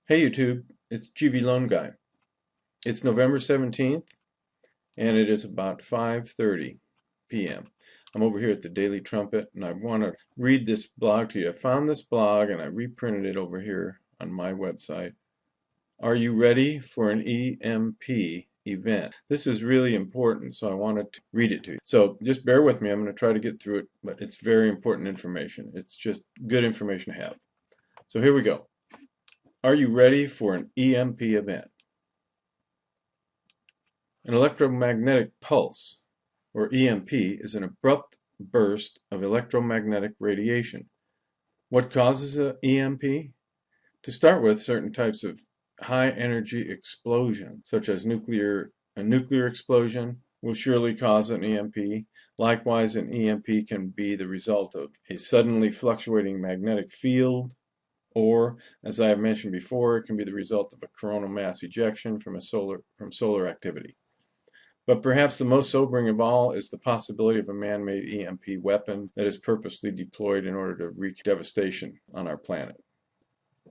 Hey YouTube, it's GV Lone Guy. It's November 17th and it is about 5:30 p.m. I'm over here at the Daily Trumpet and I want to read this blog to you. I found this blog and I reprinted it over here on my website. Are you ready for an EMP event? This is really important, so I wanted to read it to you. So just bear with me. I'm going to try to get through it, but it's very important information. It's just good information to have. So here we go. Are you ready for an EMP event? An electromagnetic pulse, or EMP, is an abrupt burst of electromagnetic radiation. What causes an EMP? To start with, certain types of high-energy explosion, such as a nuclear explosion, will surely cause an EMP. Likewise, an EMP can be the result of a suddenly fluctuating magnetic field, or, as I have mentioned before, it can be the result of a coronal mass ejection from solar activity. But perhaps the most sobering of all is the possibility of a man-made EMP weapon that is purposely deployed in order to wreak devastation on our planet.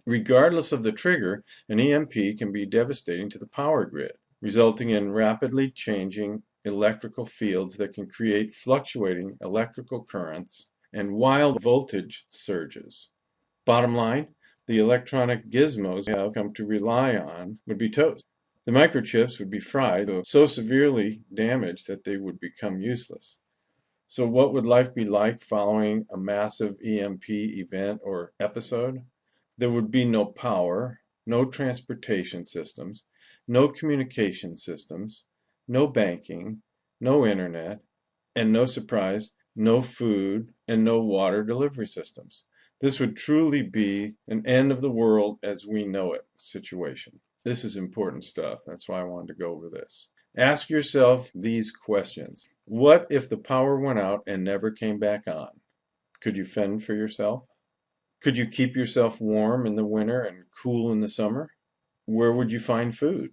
Regardless of the trigger, an EMP can be devastating to the power grid, resulting in rapidly changing electrical fields that can create fluctuating electrical currents and wild voltage surges. Bottom line, the electronic gizmos we have come to rely on would be toast. The microchips would be fried, so severely damaged that they would become useless. So what would life be like following a massive EMP event or episode? There would be no power, no transportation systems, no communication systems, no banking, no internet, and no surprise, no food and no water delivery systems. This would truly be an end of the world as we know it situation. This is important stuff. That's why I wanted to go over this. Ask yourself these questions. What if the power went out and never came back on? Could you fend for yourself? Could you keep yourself warm in the winter and cool in the summer? Where would you find food?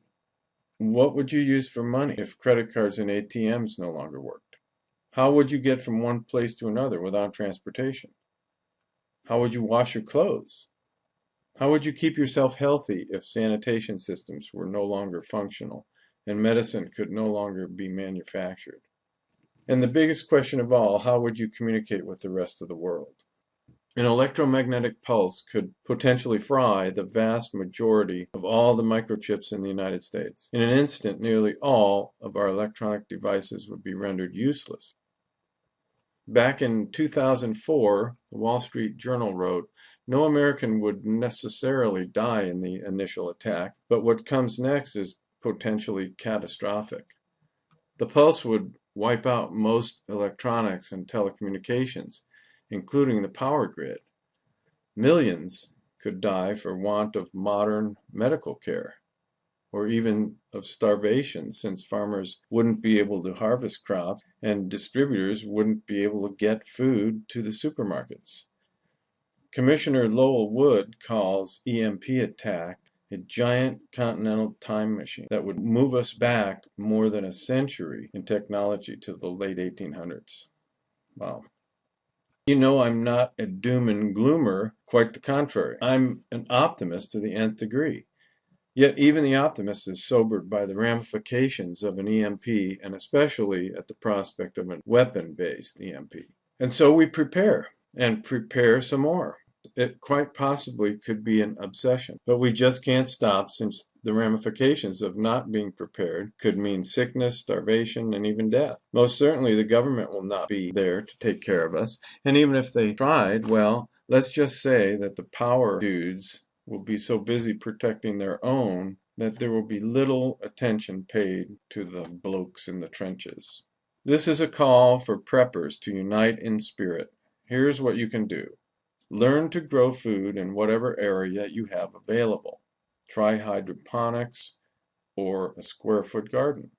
What would you use for money if credit cards and ATMs no longer worked? How would you get from one place to another without transportation? How would you wash your clothes? How would you keep yourself healthy if sanitation systems were no longer functional and medicine could no longer be manufactured? And the biggest question of all, how would you communicate with the rest of the world? An electromagnetic pulse could potentially fry the vast majority of all the microchips in the United States. In an instant, nearly all of our electronic devices would be rendered useless. Back in 2004, the Wall Street Journal wrote, "No American would necessarily die in the initial attack, but what comes next is potentially catastrophic." The pulse would wipe out most electronics and telecommunications, including the power grid. Millions could die for want of modern medical care, or even of starvation, since farmers wouldn't be able to harvest crops and distributors wouldn't be able to get food to the supermarkets. Commissioner Lowell Wood calls EMP attack a giant continental time machine that would move us back more than a century in technology to the late 1800s. Wow. You know, I'm not a doom and gloomer, quite the contrary. I'm an optimist to the nth degree. Yet even the optimist is sobered by the ramifications of an EMP, and especially at the prospect of a weapon-based EMP. And so we prepare, and prepare some more. It quite possibly could be an obsession, but we just can't stop, since the ramifications of not being prepared could mean sickness, starvation, and even death. Most certainly the government will not be there to take care of us, and even if they tried, well, let's just say that the power dudes will be so busy protecting their own that there will be little attention paid to the blokes in the trenches. This is a call for preppers to unite in spirit. Here's what you can do. Learn to grow food in whatever area you have available. Try hydroponics or a square-foot garden.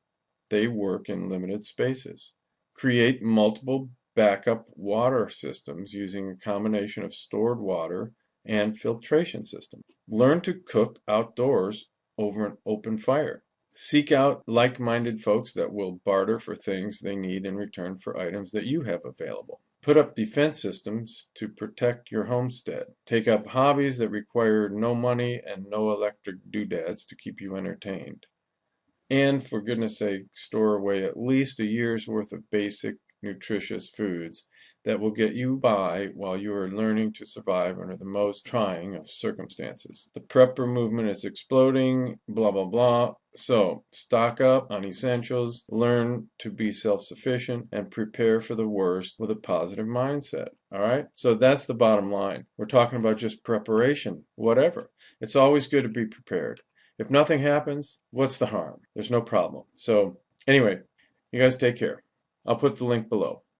They work in limited spaces. Create multiple backup water systems using a combination of stored water and filtration system. Learn to cook outdoors over an open fire. Seek out like-minded folks that will barter for things they need in return for items that you have available. Put up defense systems to protect your homestead. Take up hobbies that require no money and no electric doodads to keep you entertained. And for goodness sake, store away at least a year's worth of basic, nutritious foods that will get you by while you are learning to survive under the most trying of circumstances. The prepper movement is exploding, blah, blah, blah. So, stock up on essentials, learn to be self-sufficient, and prepare for the worst with a positive mindset. All right? So that's the bottom line. We're talking about just preparation, whatever. It's always good to be prepared. If nothing happens, what's the harm? There's no problem. So, anyway, you guys take care. I'll put the link below.